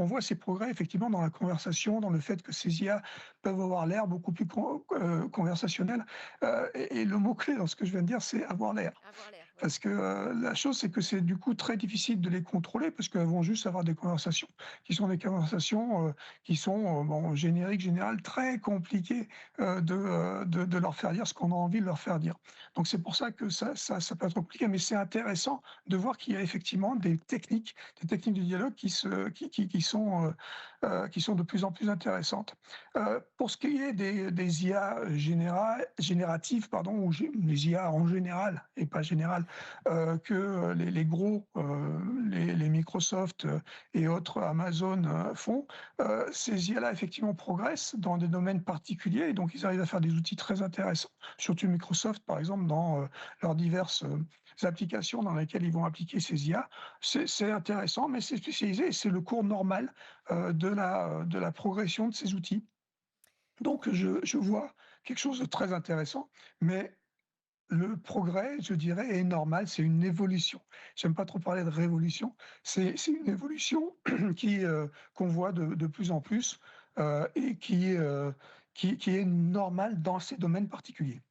on voit ces progrès effectivement dans la conversation, dans le fait que ces IA peuvent avoir l'air beaucoup plus conversationnelles, et le mot-clé dans ce que je viens de dire, c'est avoir l'air. Avoir l'air, oui. Parce que, la chose, c'est que c'est du coup très difficile de les contrôler parce qu'elles vont juste avoir des conversations qui sont, bon, génériques, générales, très compliquées, de leur faire dire ce qu'on a envie de leur faire dire. Donc c'est pour ça que ça peut être compliqué, mais c'est intéressant de voir qu'il y a effectivement des techniques de dialogue qui sont de plus en plus intéressantes. Pour ce qui est des IA génératives, pardon, ou les IA en général et pas générales, que les gros, les Microsoft, et autres, Amazon, font, ces IA-là effectivement progressent dans des domaines particuliers et donc ils arrivent à faire des outils très intéressants. Surtout Microsoft, par exemple, dans, leurs diverses, applications dans lesquelles ils vont appliquer ces IA. C'est intéressant, mais c'est spécialisé et c'est le cours normal, de la progression de ces outils. Donc je vois quelque chose de très intéressant, mais le progrès, je dirais, est normal, c'est une évolution. J'aime pas trop parler de révolution, c'est une évolution qu'on voit de plus en plus, et qui est normale dans ces domaines particuliers.